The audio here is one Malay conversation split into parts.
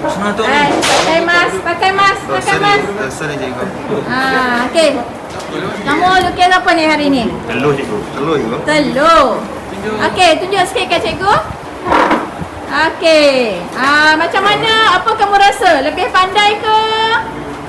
Senang tu. Pakai mask, pakai mask, pakai mask. Sorry cikgu. Okey. Kamu lukis apa ni hari ni? Telur cikgu. Telur cikgu. Telur. Okey, tunjuk sikit kat cikgu. Okey. Macam mana? Apa kamu rasa? Lebih pandai ke?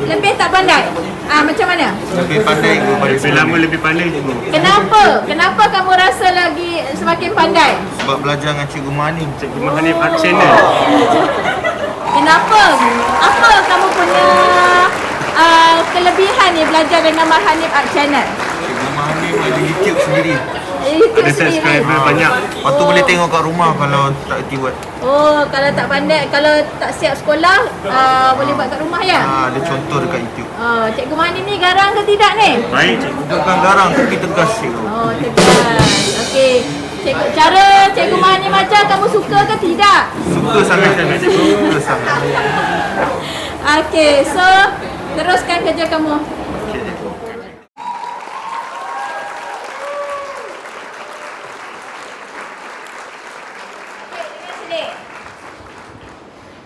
Lebih tak pandai? Macam mana? Lebih pandai cikgu. Lebih lama lebih pandai cikgu. Kenapa? Kenapa kamu rasa lagi semakin pandai? Sebab belajar dengan Cikgu Mahanim. Cikgu Mahanim Art Channel. Kenapa? Apa kamu punya kelebihan ni belajar dengan Mahanim Art Channel? Cikgu Mahanim ada YouTube sendiri. YouTube Ada sendiri. subscriber banyak. Lepas tu boleh tengok kat rumah kalau tak erti buat. Kalau tak pandai, kalau tak siap sekolah, boleh buat kat rumah ya? Ada contoh dekat YouTube. Cikgu Mahanim ni garang ke tidak ni? Baik cikgu. Bukan garang tapi tegas cikgu. Tegas. Okey. Cara Cikgu Mahanim ajar kamu suka ke tidak? Suka sangat cikgu. Suka sangat. Okey, so teruskan kerja kamu.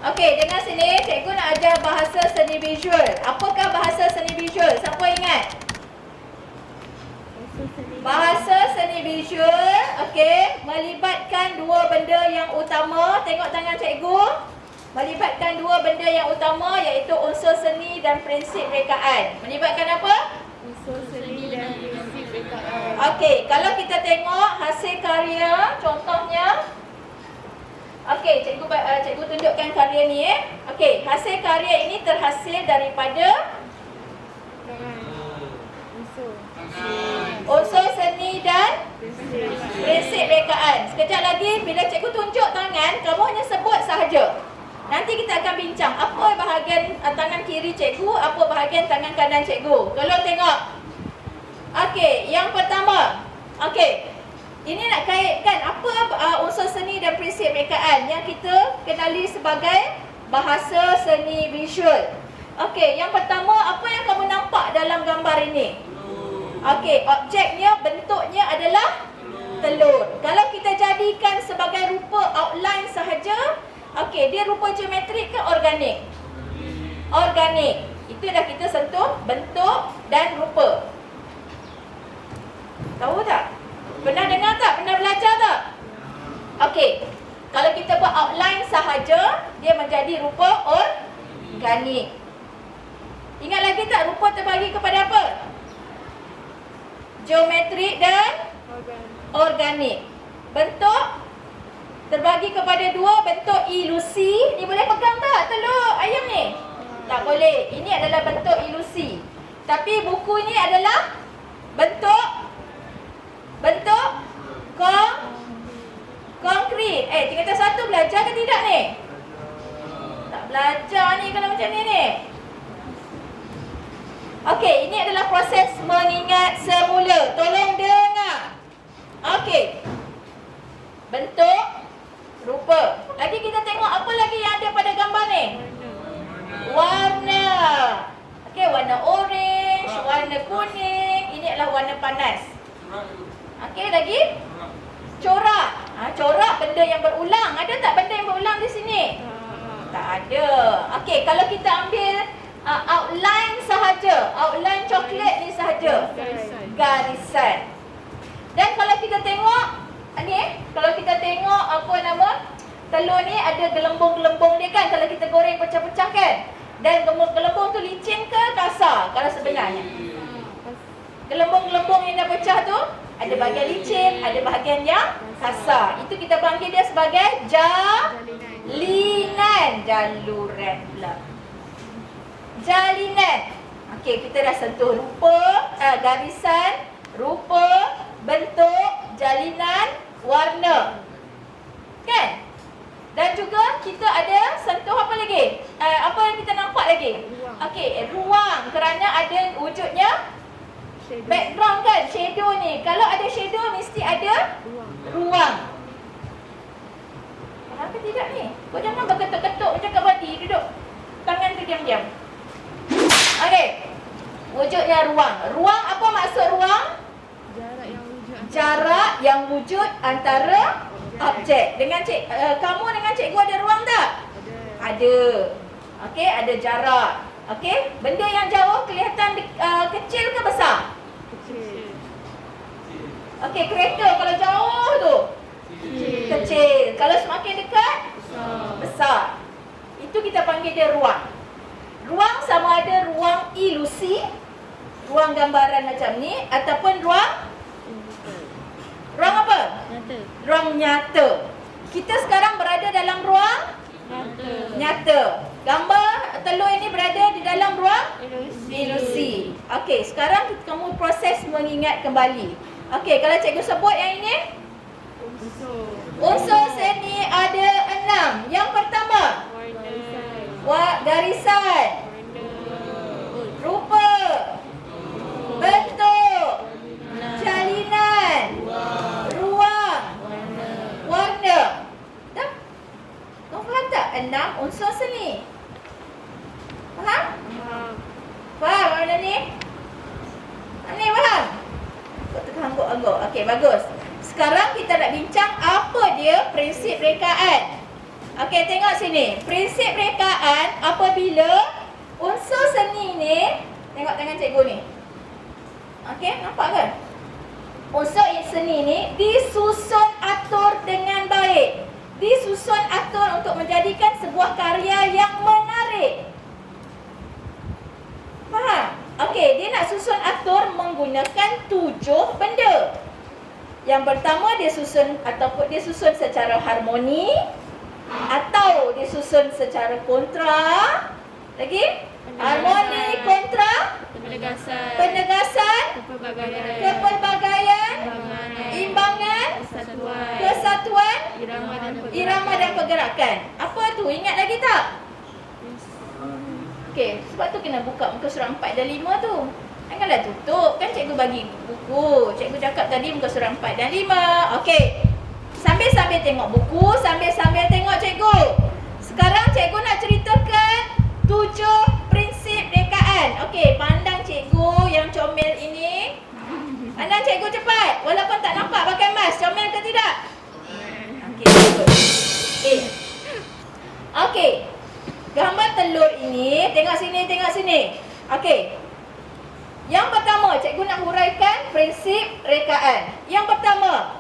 Okey, dengar sini. Cikgu nak ajar bahasa seni visual. Apakah bahasa seni visual? Siapa ingat? Bahasa seni visual, okey, melibatkan dua benda yang utama. Tengok tangan cikgu. Melibatkan dua benda yang utama iaitu unsur seni dan prinsip rekaan. Melibatkan apa? Unsur seni dan prinsip rekaan. Okey, kalau kita tengok hasil karya, contohnya. Okey, cikgu tunjukkan karya ni Okey, hasil karya ini terhasil daripada unsur seni dan prinsip rekaan. Sekejap lagi bila cikgu tunjuk tangan, kamu hanya sebut sahaja. Nanti kita akan bincang apa bahagian tangan kiri cikgu, apa bahagian tangan kanan cikgu. Tolong tengok. Okey, yang pertama. Okey. Ini nak kaitkan apa unsur seni dan prinsip rekaan yang kita kenali sebagai bahasa seni visual. Okey, yang pertama apa yang kamu nampak dalam gambar ini? Okey, objeknya, bentuknya adalah telur. Kalau kita jadikan sebagai rupa outline sahaja, okey, dia rupa geometrik ke organik? Organik. Itu dah kita sentuh bentuk dan rupa. Tahu tak? Pernah dengar tak? Pernah belajar tak? Okey. Kalau kita buat outline sahaja, dia menjadi rupa organik. Ingat lagi tak rupa terbagi kepada apa? Geometrik dan organik. Bentuk terbagi kepada dua, bentuk ilusi. Ni boleh pegang tak telur ayam ni? Tak boleh. Ini adalah bentuk ilusi. Tapi buku ni adalah bentuk konkret. Tingkatan 1 belajar ke tidak ni? Tak belajar ni kalau macam ni. Okey, ini adalah proses mengingat semula. Tolong dengar. Okey. Bentuk, rupa. Lagi kita tengok apa lagi yang ada pada gambar ni? Warna. Okey, warna orange, warna kuning. Ini adalah warna panas. Okey, lagi? Corak. Corak benda yang berulang. Ada tak benda yang berulang di sini? Tak ada. Okey, kalau kita ambil outline sahaja, outline coklat ni sahaja, garisan. Dan kalau kita tengok ni, kalau kita tengok apa nama telur ni ada gelembung-gelembung dia kan, kalau kita goreng pecah-pecah kan. Dan gelembung tu licin ke kasar kalau sebenarnya? Gelembung-gelembung yang dah pecah tu ada bahagian licin, ada bahagian yang kasar. Itu kita panggil dia sebagai jalinan. Jaluran pula. Jalinan. Okey, kita dah sentuh rupa, garisan, rupa, bentuk, jalinan, warna. Kan? Dan juga kita ada sentuh apa lagi? Apa yang kita nampak lagi? Okey, ruang. Kerana ada wujudnya background kan, shadow ni. Kalau ada shadow mesti ada ruang. Faham ke tidak ni? Kau jangan berketuk-ketuk macam kat body. Duduk tangan tu diam-diam. Okey. Wujudnya ruang. Ruang, apa maksud ruang? Jarak yang wujud antara objek. Dengan kamu dengan cikgu ada ruang tak? Ada. Okey, ada jarak. Okey, benda yang jauh kelihatan kecil ke besar? Kecil. Okey, kereta kalau jauh tu kecil. Kalau semakin dekat besar. Itu kita panggil dia ruang. Ruang sama ada ruang ilusi, ruang gambaran macam ni, ataupun ruang apa? Nyata. Ruang nyata. Kita sekarang berada dalam ruang nyata. Gambar telur ini berada di dalam ruang ilusi. Okey, sekarang kamu proses mengingat kembali. Okey, kalau cikgu sebut yang ini, unsur seni ada 6. Yang pertama, garisan, rupa, bentuk, jalinan, ruang, warna. Dah? Kau faham tak? 6 unsur seni. Faham? Faham mana ni? Ni faham? Kau terhangguk-hangguk. Okey, bagus. Sekarang kita nak bincang apa dia prinsip rekaan. Okey, tengok sini. Prinsip rekaan apabila unsur seni ni, tengok tangan cikgu ni. Okey, nampak ke? Unsur seni ni disusun atur dengan baik. Disusun atur untuk menjadikan sebuah karya yang menarik. Faham? Okey, dia nak susun atur menggunakan 7 benda. Yang pertama dia susun ataupun dia susun secara harmoni atau disusun secara kontra. Lagi? Harmoni, kontra, penegasan, kepelbagaian, imbangan, kesatuan, irama dan pergerakan. Apa tu? Ingat lagi tak? Okey, sebab tu kena buka muka surah 4 dan 5 tu. Janganlah tutup. Kan cikgu bagi buku. Cikgu cakap tadi muka surah 4 dan 5. Okey. Sambil-sambil tengok buku, sambil-sambil tengok cikgu. Sekarang cikgu nak ceritakan 7 prinsip rekaan. Okey, pandang cikgu yang comel ini. Pandang cikgu cepat. Walaupun tak nampak pakai mask. Comel ke tidak? Okey, bagus. Okey. Gambar telur ini, tengok sini. Okey. Yang pertama, cikgu nak huraikan prinsip rekaan. Yang pertama,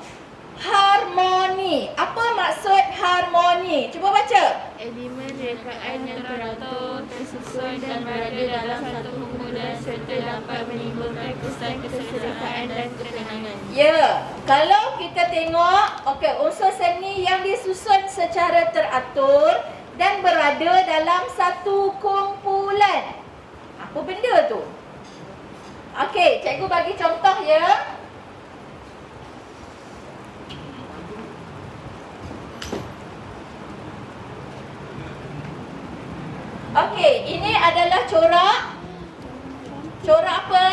harmoni. Apa maksud harmoni? Cuba baca. Elemen rekaan yang teratur, tersusun dan berada dalam satu kumpulan serta dapat menimbulkan kesan keserakahan dan ketenangan. Ya, kalau kita tengok, okey, unsur seni yang disusun secara teratur dan berada dalam satu kumpulan. Apa benda tu? Okey, cikgu bagi contoh ya. Okey, ini adalah corak. Corak apa?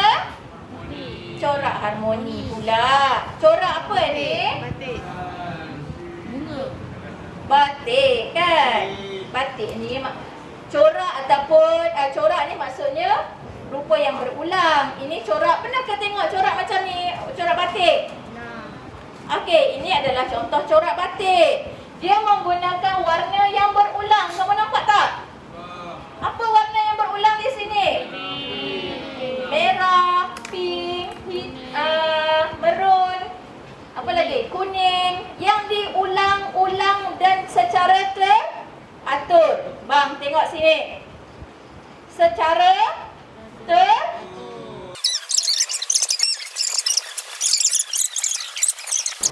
Corak harmoni pula. Corak apa ni? Batik. Bunga. Batik kan? Batik ni corak ataupun corak ni maksudnya rupa yang berulang. Ini corak. Pernah ke tengok corak macam ni? Corak batik? Okey, ini adalah contoh corak batik. Dia menggunakan warna yang berulang. Kamu nampak tak? Apa warna yang berulang di sini? Merah, pink, merun, apa lagi? Kuning. Yang diulang-ulang dan secara teratur. Bang, tengok sini. Secara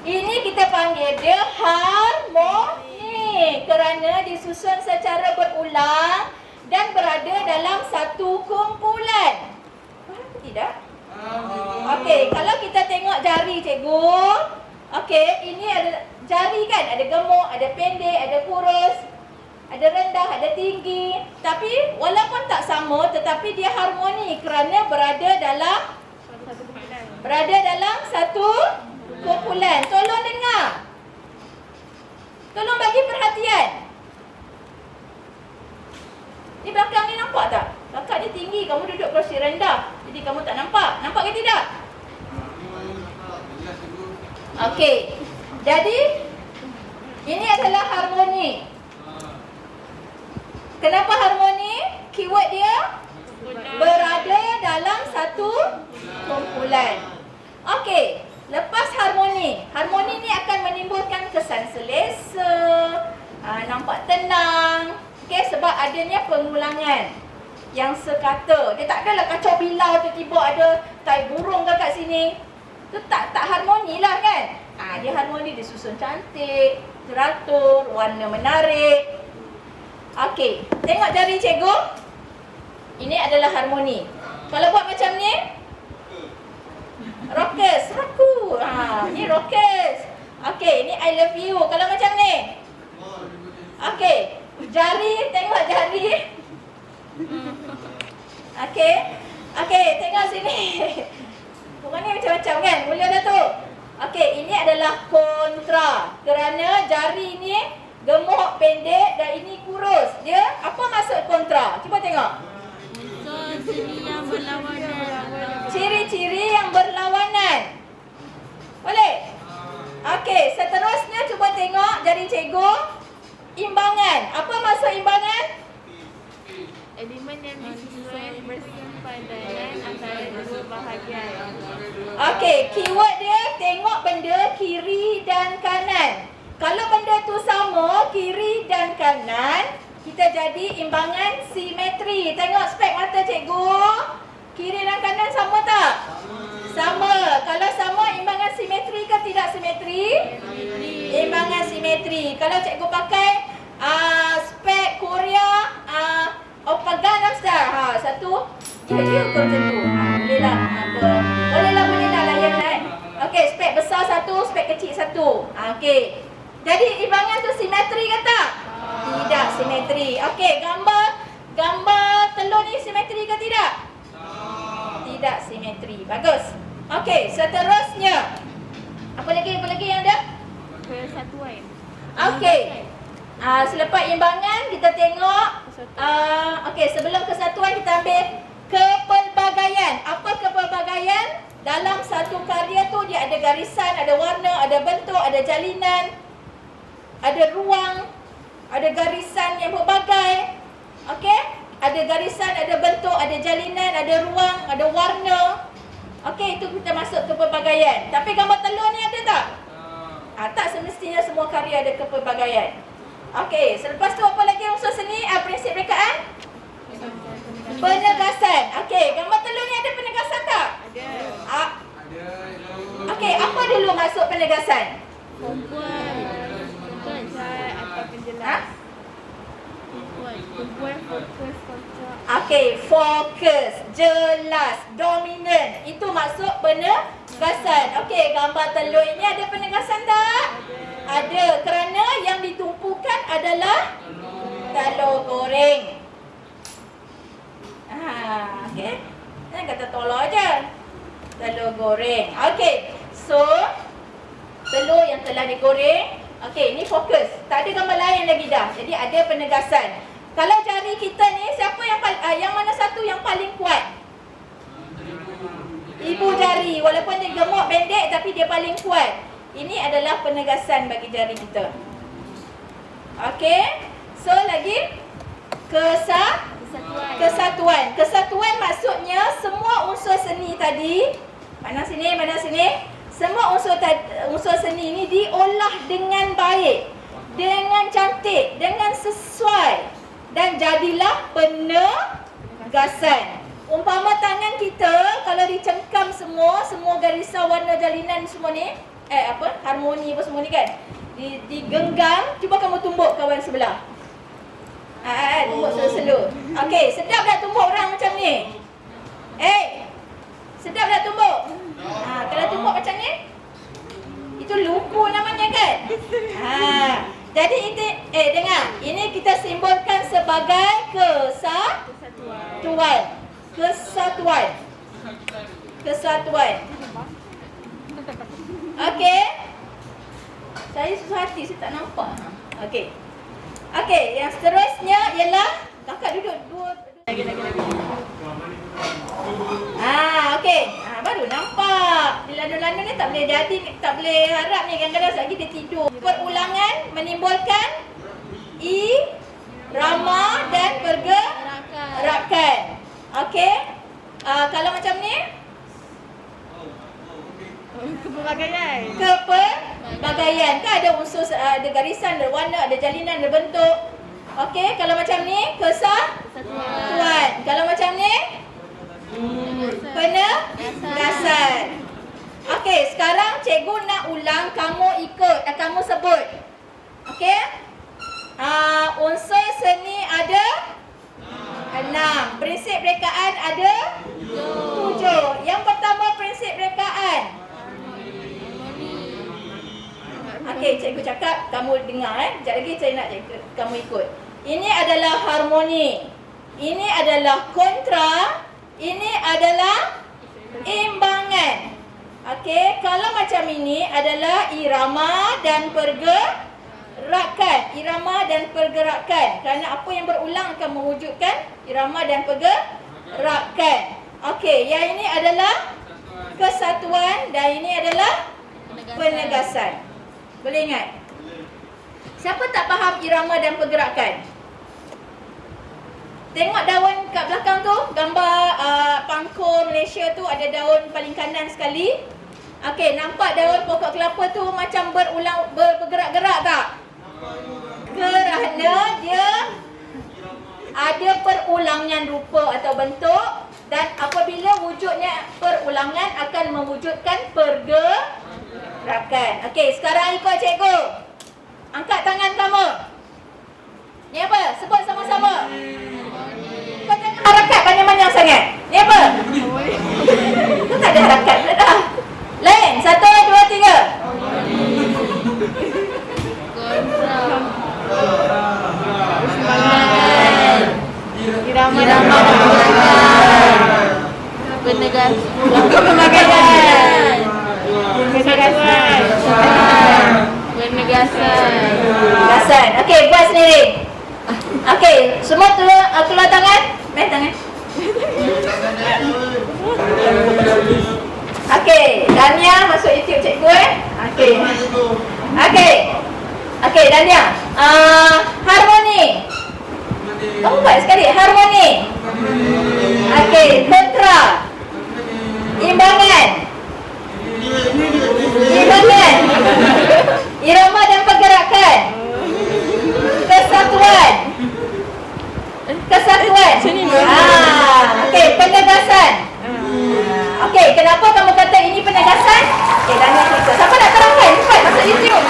ini kita panggil dia harmoni kerana disusun secara berulang dan berada dalam satu kumpulan. Faham ke tidak? Okey, kalau kita tengok jari cikgu. Okey, ini ada jari kan? Ada gemuk, ada pendek, ada kurus, ada rendah, ada tinggi. Tapi walaupun tak sama, tetapi dia harmoni kerana berada dalam satu kumpulan. Tolong dengar. Tolong bagi perhatian. Ni belakang ni nampak tak? Belakang dia tinggi, kamu duduk kursi rendah. Jadi kamu tak nampak. Nampak ke tidak? Okey. Jadi ini adalah harmoni. nampak tenang. Okey, sebab adanya pengulangan yang sekata. Dia tak adalah kacau bilau tiba-tiba ada tai burung ke kat sini. Tu tak harmoni lah kan. Dia harmoni, dia susun cantik, teratur, warna menarik. Okey, tengok jari cikgu. Ini adalah harmoni. Kalau buat macam ni, rockers, raku. Ni rockers. Okey, ni I love you. Kalau macam ni. Okey, jari, tengok jari. Okey. Okey, tengok sini. Orang ni macam-macam kan? Mula dah tu. Okey, ini adalah kontra. Kerana jari ni gemuk, pendek dan ini kurus. Dia apa maksud kontra? Cuba tengok. Ciri yang berlawanan. Ciri-ciri yang berlawanan. Boleh? Okey, seterusnya cuba tengok jari cikgu. Imbangan. Apa maksud imbangan? Elemen yang disusun bersempadan antara dua bahagian. Okey, keyword dia tengok benda kiri dan kanan. Kalau benda tu sama, kiri dan kanan, kita jadi imbangan simetri. Tengok spek mata cikgu. Kiri dan kanan sama tak? Sama. Kalau sama, imbangan simetri ke tidak simetri? Imbangan simetri. Kalau cikgu pakai spek Korea, Opagan Amstar. Satu. Ya kau macam tu. Bolehlah. Bolehlah layan. Okey, spek besar satu, spek kecil satu. Okey. Jadi imbangan tu simetri ke tak? Tidak simetri. Okey, gambar telur ni simetri ke tidak? Tidak simetri. Bagus. Okey, seterusnya. Apa lagi yang ada? Kesatuan. Okey. Selepas imbangan kita tengok okey, sebelum kesatuan kita ambil kepelbagaian. Apa kepelbagaian? Dalam satu karya tu dia ada garisan, ada warna, ada bentuk, ada jalinan, ada ruang, ada garisan yang berbagai. Okey? Ada garisan, ada bentuk, ada jalinan, ada ruang, ada warna. Okey, itu kita masuk kepelbagaian. Tapi gambar telur ni ada tak? Tak semestinya semua karya ada kepelbagaian. Okey, selepas tu apa lagi unsur seni? Prinsip rekaan? Penegasan. Okey, gambar telur ni ada penegasan tak? Ada. Okey, apa dulu masuk penegasan? Okey, fokus, jelas, dominan. Itu maksud penegasan. Okey, gambar telur ini ada penegasan tak? Ada, kerana yang ditumpukan adalah telur goreng. Okey. Jangan kata tolong aja. Telur goreng. Okey. So, telur yang telah digoreng. Okey, ni fokus. Tak ada gambar lain lagi dah. Jadi ada penegasan. Kalau jari kita ni, siapa yang mana satu yang paling kuat? Ibu jari. Walaupun dia gemuk, pendek tapi dia paling kuat. Ini adalah penegasan bagi jari kita. Okey. So, lagi kesatuan. Kesatuan maksudnya semua unsur seni tadi, mana sini. Semua unsur seni ini diolah dengan baik, dengan cantik, dengan sesuai dan jadilah penegasan. Umpama tangan kita kalau dicengkam semua garisan, warna, jalinan semua ni, harmoni apa semua ni kan, digenggam. Cuba kamu tumbuk kawan sebelah. Tumbuk slow-slow. Okey, sedap tak tumbuk orang macam ni? Sedap tak tumbuk? Kalau tumbuk macam ni, itu luku namanya kan? Jadi itu, dengar. Ini kita simbolkan sebagai kesatuan. Okey. Saya susah hati, saya tak nampak. Okey. Okey, yang seterusnya ialah kakak duduk lagi. Okey. Baru nampak. Di landu-landu ni tak boleh jadi, tak boleh harap ni, kadang-kadang lagi dia tidur. Perulangan menimbulkan irama dan pergerakan. Okey. Kalau macam ni, kepelbagaian. Kan ada unsur, ada garisan, ada warna, ada jalinan, ada bentuk. Okey, kalau macam ni kesatuan. Kalau macam ni penegasan. Okey, sekarang cikgu nak ulang, kamu ikut, kamu sebut. Okey? Unsur seni ada 6. Prinsip rekaan ada 7. Yang pertama prinsip rekaan. Okey, cikgu cakap, kamu dengar Sekejap lagi saya nak kamu ikut. Ini adalah harmoni. Ini adalah kontra. Ini adalah imbangan. Okey, kalau macam ini adalah irama dan pergerakan. Irama dan pergerakan. Kerana apa yang berulang akan mewujudkan irama dan pergerakan. Okey, yang ini adalah kesatuan dan ini adalah penegasan. Boleh ingat? Siapa tak faham irama dan pergerakan? Tengok daun kat belakang tu, gambar pangkur Malaysia tu, ada daun paling kanan sekali. Okey, nampak daun pokok kelapa tu macam bergerak-gerak tak? Kerana dia ada perulangan rupa atau bentuk, dan apabila wujudnya perulangan akan mewujudkan pergerakan. Okey, sekarang ikut cikgu. Angkat tangan kamu. Ni apa? Sebut sama-sama. Kau jangan harakat banyak-banyak sangat. Ni apa? Kau tak ada harakat dah. Lain. 1, 2, 3. Irama penegasan. Penegasan. Okey, buat sendiri. Okey, semua keluar tangan. Main tangan. Okey, Dania masuk YouTube cikgu Okey. Okey. Okey, Dania. Harmoni. Kamu buat sekali. Harmoni. Okey, kontra. Imbangan. Imbangan. Irama dan pergerakan. Kesatuan. Kesatuan. Okey, penegasan. Okey, kenapa kamu kata ini penegasan? Okey, Dania cerita. Siapa nak terangkan? Cepat masuk YouTube.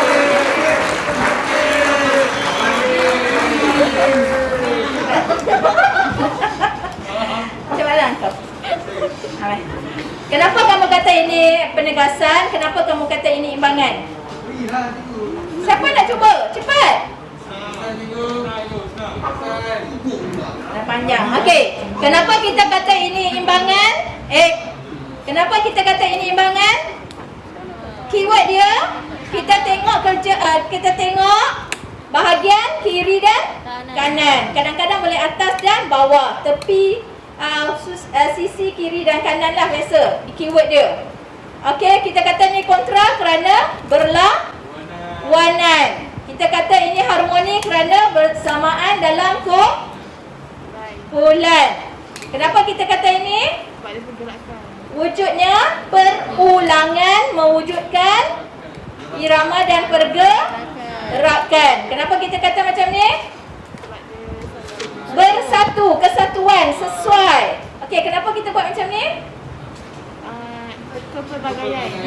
Macam mana kau? Kenapa kamu kata ini penegasan? Kenapa kamu kata ini imbangan? Siapa nak cuba? Cepat. Dah panjang. Okey. Kenapa kita kata ini imbangan? Kenapa kita kata ini imbangan? Keyword dia, kita tengok bahagian kiri dan kanan. Kadang-kadang boleh atas dan bawah, tepi, sisi kiri dan kanan lah biasa keyword dia. Okey, kita kata ni kontra kerana berlawanan. Kita kata ini harmoni kerana bersamaan dalam kumpulan. Kenapa kita kata ini? Wujudnya perulangan mewujudkan irama dan pergerakan. Kenapa kita kata macam ni? Bersatu, kesatuan, sesuai. Okey, kenapa kita buat macam ni?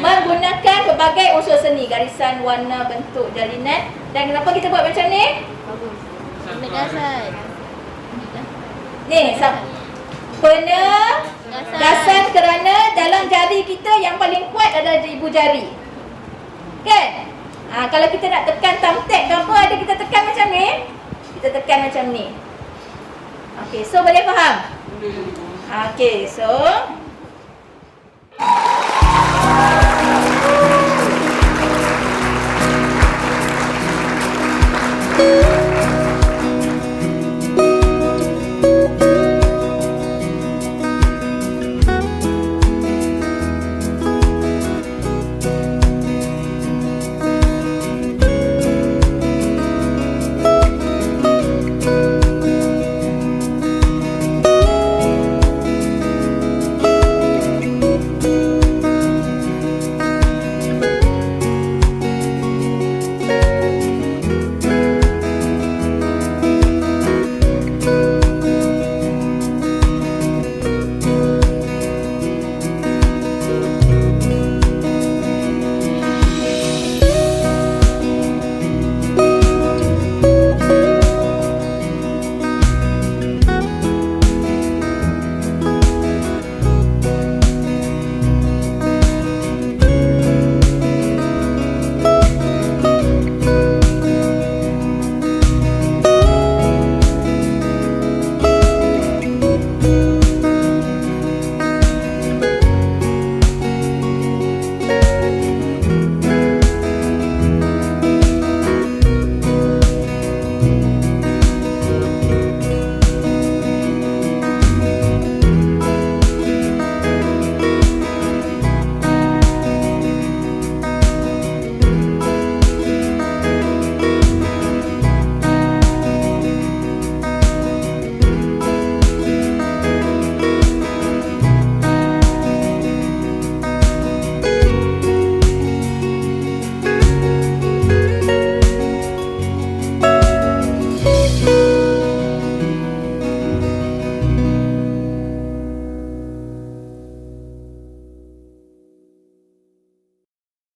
Menggunakan pelbagai unsur seni, garisan, warna, bentuk, jalinan. Dan kenapa kita buat macam ni? Penegasan. Ni, penegasan kerana dalam jari kita yang paling kuat adalah ibu jari. Kan? Kalau kita nak tekan thumbtack ke apa, ada kita tekan macam ni. Kita tekan macam ni. Okey, so boleh faham? Okey, so